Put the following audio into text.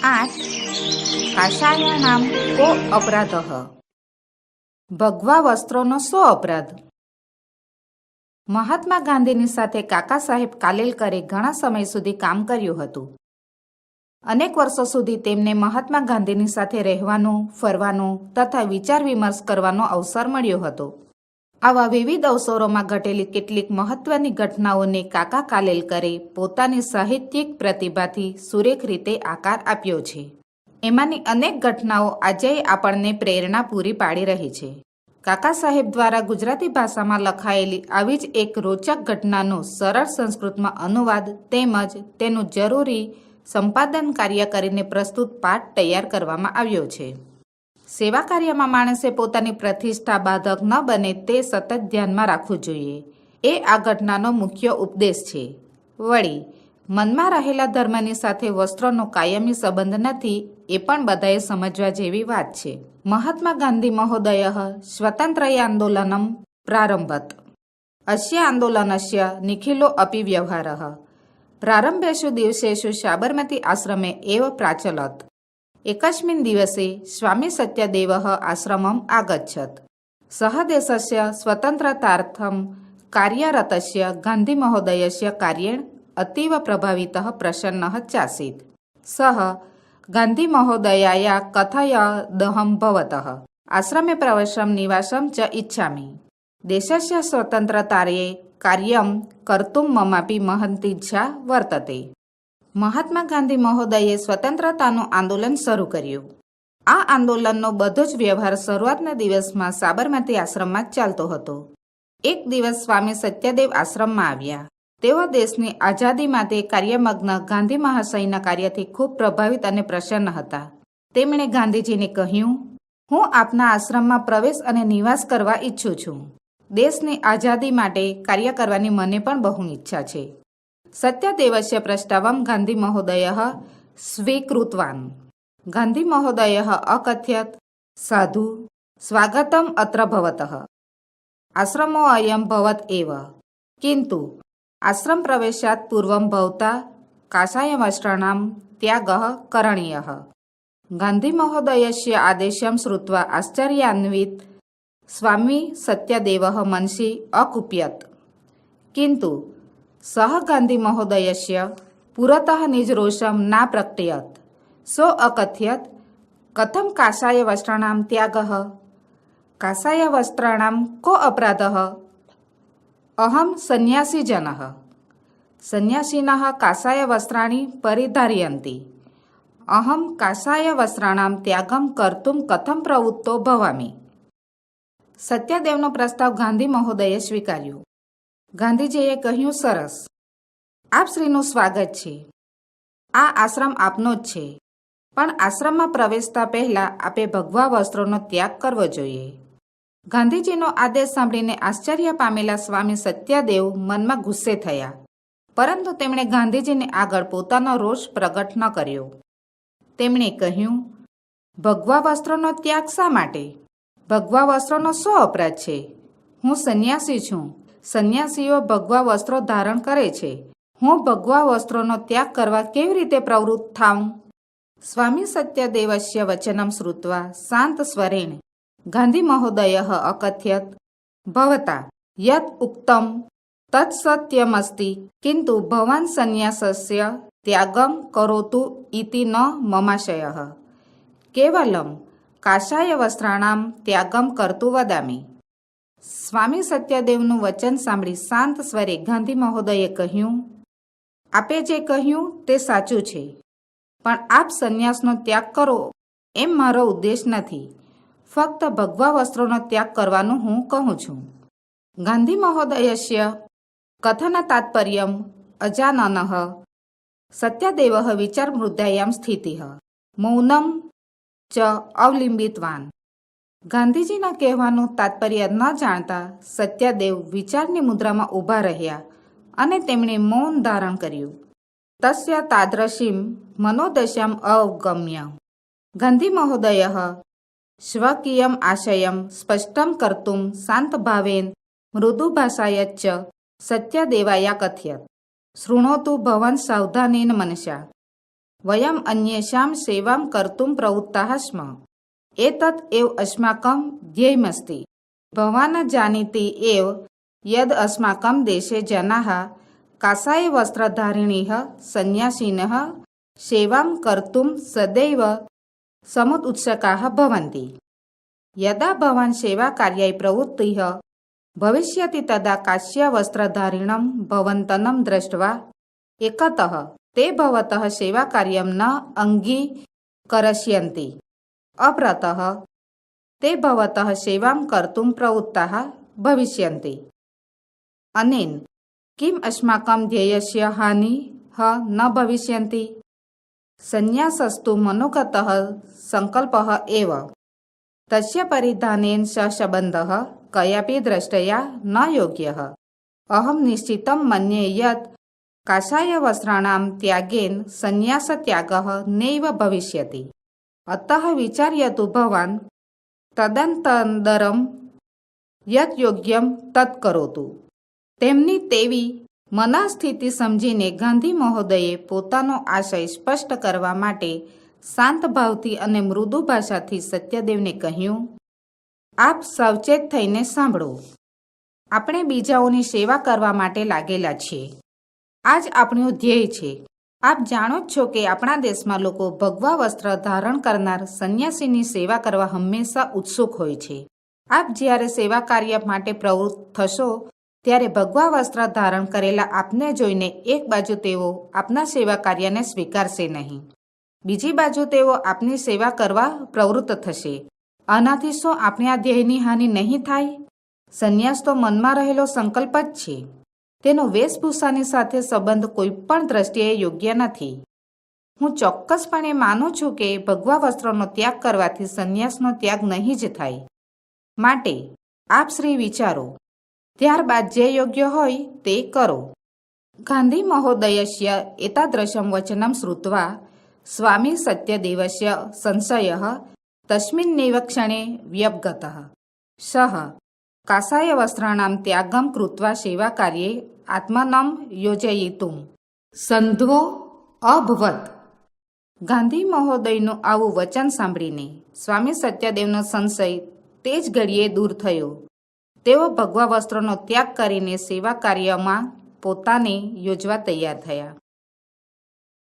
8. કાષાયાનામ કો અપરાધઃ. ભગવા વસ્ત્રોનો શો અપરાધ? મહાત્મા ગાંધીની સાથે કાકા સાહેબ કાલેલકરે ઘણા સમય સુધી કામ કર્યું હતું. અનેક વર્ષો સુધી તેમને મહાત્મા ગાંધીની સાથે રહેવાનું, ફરવાનું તથા વિચાર વિમર્શ કરવાનો અવસર મળ્યો હતો. આવા વિવિધ અવસરોમાં ઘટેલી કેટલીક મહત્વની ઘટનાઓને કાકા કાલેલકરે પોતાની સાહિત્યિક પ્રતિભાથી સુરેખ રીતે આકાર આપ્યો છે. એમાંની અનેક ઘટનાઓ આજે આપણને પ્રેરણા પૂરી પાડી રહી છે. કાકા સાહેબ દ્વારા ગુજરાતી ભાષામાં લખાયેલી આવી જ એક રોચક ઘટનાનો સરળ સંસ્કૃતમાં અનુવાદ તેમજ તેનું જરૂરી સંપાદન કાર્ય કરીને પ્રસ્તુત પાઠ તૈયાર કરવામાં આવ્યો છે. સેવા કાર્યમાં માણસે પોતાની પ્રતિષ્ઠા બાધક ન બને તે સતત ધ્યાનમાં રાખવું જોઈએ. એ આ ઘટનાનો મુખ્ય ઉપદેશ છે. વળી મનમાં રહેલા ધર્મની સાથે વસ્ત્રનો કાયમી સંબંધ નથી એ પણ બધાએ સમજવા જેવી વાત છે. મહાત્મા ગાંધી મહોદયઃ સ્વતંત્રયાંદોલનમ પ્રારંભત. અસ્ય આંદોલનસ્ય નિખિલો અપી વ્યવહારઃ પ્રારંભેષુ દિવસેષુ સાબરમતી આશ્રમે એવ પ્રાચલત. એકસ્મિન દિવસે સ્વામી સત્યદેવઃ આશ્રમમ આગચ્છત. સહ દેશસ્ય સ્વતંત્રતાર્થમ કાર્યરતસ્ય ગાંધી મહોદયસ્ય કાર્યેણ અતીવ પ્રભાવિતઃ પ્રસન્નઃ ચાસીત. સહ ગાંધી મહોદયાયા કથયદહં ભવતઃ આશ્રમે પ્રવેશમ નિવાસમ ચ ઇચ્છામિ. દેશસ્ય સ્વતંત્રતાર્યે કાર્યમ કર્તુમ મમાપી મહંતીચ્છા વર્તતે. મહાત્મા ગાંધી મહોદયે સ્વતંત્રતાનું આંદોલન શરૂ કર્યું. આ આંદોલનનો બધો જ વ્યવહાર શરૂઆતના દિવસમાં સાબરમતી આશ્રમમાં જ ચાલતો હતો. એક દિવસ સ્વામી સત્યદેવ આશ્રમમાં આવ્યા. તેઓ દેશની આઝાદી માટે કાર્યમગ્ન ગાંધી મહાશયના કાર્યથી ખૂબ પ્રભાવિત અને પ્રસન્ન હતા. તેમણે ગાંધીજીને કહ્યું, હું આપના આશ્રમમાં પ્રવેશ અને નિવાસ કરવા ઈચ્છું છું. દેશની આઝાદી માટે કાર્ય કરવાની મને પણ બહુ ઈચ્છા છે. સત્યદેવસ્ય પ્રસ્તાવમ ગાંધી મહોદયઃ સ્વીકૃતવાન. ગાંધી મહોદયઃ અકથયત, સાધુ સ્વાગતમ અત્ર ભવતઃ. આશ્રમો અયમ ભવત એવ. કિંતુ આશ્રમ પ્રવેશાત પૂર્વમ ભવતા કાષાય વસ્ત્રાણામ ત્યાગઃ કરણીયઃ. ગાંધી મહોદયસ્ય આદેશમ શ્રુત્વા આશ્ચર્યાન્વિત સ્વામી સત્યદેવઃ મનસી અકુપ્યત. કિંતુ સહ ગાંધી મહોદયસ્ય પુરતઃ નિજ રોષમ ના પ્રકટયત. સો અકથયત, કથમ કાષાય વસ્ત્રાણામ ત્યાગઃ? કાષાય વસ્ત્રાણામ કો અપરાધઃ? અહમ સંન્યાસી જનઃ. સંન્યાસીનઃ કાષાય વસ્ત્રાણી પરિધારયન્તિ. અહમ કાષાય વસ્ત્રાણામ ત્યાગમ કર્તુમ કથમ પ્રવૃત્તો ભવામિ. સત્યદેવનો પ્રસ્તાવ ગાંધી મહોદયે સ્વીકાર્યો. ગાંધીજીએ કહ્યું, સરસ, આપ શ્રીનું સ્વાગત છે. આ આશ્રમ આપનો જ છે, પણ આશ્રમમાં પ્રવેશતા પહેલા આપે ભગવા વસ્ત્રોનો ત્યાગ કરવો જોઈએ. ગાંધીજીનો આદેશ સાંભળીને આશ્ચર્ય પામેલા સ્વામી સત્યદેવ મનમાં ગુસ્સે થયા, પરંતુ તેમણે ગાંધીજીને આગળ પોતાનો રોષ પ્રગટ ન કર્યો. તેમણે કહ્યું, ભગવા વસ્ત્રોનો ત્યાગ શા માટે? ભગવા વસ્ત્રોનો શો અપરાધ છે? હું સંન્યાસી છું. સંન્યાસીઓ ભગવા વસ્ત્રો ધારણ કરે છે. હું ભગવા વસ્ત્રોનો ત્યાગ કરવા કેવી રીતે પ્રવૃત્ત થાઉં? સ્વામી સત્યદેવસ્ય વચનમ શ્રુત્વા શાંત સ્વરેણ ગાંધી મહોદયઃ અકથયત, ભવતા યત ઉક્તમ તત્ સત્યમસ્તિ, કિંતુ ભવાન સંન્યાસસ્ય ત્યાગમ કરોતુ ઇતિ ન મમાશયઃ. કેવલમ કાષાય વસ્ત્રાણામ ત્યાગમ કરતું વદામિ. સ્વામી સત્યદેવનું વચન સાંભળી શાંત સ્વરે ગાંધી મહોદયે કહ્યું, આપે જે કહ્યું તે સાચું છે, પણ આપ સંન્યાસનો ત્યાગ કરો એમ મારો ઉદ્દેશ નથી. ફક્ત ભગવા વસ્ત્રોનો ત્યાગ કરવાનું હું કહું છું. ગાંધી મહોદયસ્ય કથન તાત્પર્યમ અજાનનઃ સત્યદેવઃ વિચારમૃદ્યાયામ સ્થિતિઃ મૌનમ ચ અવલિંબિતવાન. ગાંધીજીના કહેવાનું તાત્પર્ય ન જાણતા સત્યદેવ વિચારની મુદ્રામાં ઊભા રહ્યા અને તેમણે મૌન ધારણ કર્યું. તસ્ય તાદૃશીમ મનોદશામ અવગમ્ય ગાંધી મહોદયઃ સ્વકીયમ આશયમ સ્પષ્ટમ કર્તુમ શાંતભાવેન મૃદુ ભાષાયચ્ચ સત્યદેવાયા કથયત. શૃણોતુ ભવન સાવધાનેન મનસા. વયમ અન્યેષાં સેવાં કર્તું પ્રવૃત્તાઃ સ્મઃ એતत् એવ અસ્માકં ધ્યેયમસ્તિ ભવાન જાનીતિ એવ યદ અસ્માકં દેશે જનાઃ કાષાય વસ્ત્રધારિણીઃ સંન્યાસિનઃ સેવાં કર્તું સદૈવ સમુત્સુકાઃ ભવન્તિ યદા ભવાન સેવાકાર્યાય પ્રવૃત્તિઃ ભવિષ્યતિ તદા કાશ્યવસ્ત્રધારિણં ભવन्तં દૃષ્ટ્વા એકતઃ તે ભવતઃ સેવાકાર્યં ન અંગીકરિષ્યન્તિ અપ્રતઃ તે ભવતઃ સેવાં કર્તું પ્રવૃત્તાઃ ભવિષ્યન્તિ અનેન કિમ અસ્માકં ધ્યેયસ્ય હાનિઃ ન ભવિષ્યન્તિ સંન્યાસસ્તુ મનોગતઃ સંકલ્પઃ એવ તસ્ય પરિધાનેન સહ સંબંધઃ કયાપि દ્રષ્ટયા ન યોગ્યઃ અહં નિશ્ચિतं મન્યે યत् કાષાયવસ્ત્રાણાં ત્યાગેન સંન્યાસત્યાગઃ નૈવ ભવિષ્યતિ અતઃ વિચાર્યતુ ભવાન તદનંતરં યત યોગ્યં તત્ કરોતુ. તેમની તેવી મનઃસ્થિતિ સમજીને ગાંધી મહોદયે પોતાનો આશય સ્પષ્ટ કરવા માટે શાંત ભાવથી અને મૃદુ ભાષાથી સત્યદેવને કહ્યું, આપ સાવચેત થઈને સાંભળો. આપણે બીજાઓની સેવા કરવા માટે લાગેલા છીએ. આ જ આપણું ધ્યેય છે. આપ જાણો જ છો કે આપણા દેશમાં લોકો ભગવા વસ્ત્ર ધારણ કરનાર સંન્યાસીની સેવા કરવા હંમેશા ઉત્સુક હોય છે. આપ જ્યારે સેવા કાર્ય માટે પ્રવૃત્ત થશો ત્યારે ભગવા વસ્ત્ર ધારણ કરેલા આપને જોઈને એક બાજુ તેઓ આપના સેવા કાર્યને સ્વીકારશે નહીં, બીજી બાજુ તેઓ આપની સેવા કરવા પ્રવૃત્ત થશે. આનાથી શું આપણે આ ધ્યેયની હાનિ નહીં થાય? સંન્યાસ તો મનમાં રહેલો સંકલ્પ જ છે. તેનો વેશભૂષાની સાથે સંબંધ કોઈ પણ દ્રષ્ટિએ યોગ્ય નથી. હું ચોક્કસપણે માનું છું કે ભગવા વસ્ત્રનો ત્યાગ કરવાથી સંન્યાસનો ત્યાગ નહીં જ થાય. માટે આપ શ્રી વિચારો, ત્યારબાદ જે યોગ્ય હોય તે કરો. ગાંધી મહોદયસ્ય એતાદૃશં વચनं શ્રુત્વા સ્વામી સત્યદેવસ્ય સંશયઃ તસ્મિન્નેવ ક્ષણે વ્યપગતઃ. સઃ કાષાયવસ્ત્રાણાં ત્યાગં કૃત્વા સેવાકાર્યે આત્માनं યોજયિતું સંધ્વો અભવત. ગાંધી મહોદયનું આવું વચન સાંભળીને સ્વામી સત્યદેવનો સંશય તે જ ઘડીએ દૂર થયો. તેઓ ભગવા વસ્ત્રનો ત્યાગ કરીને સેવા કાર્યમાં પોતાને યોજવા તૈયાર થયા.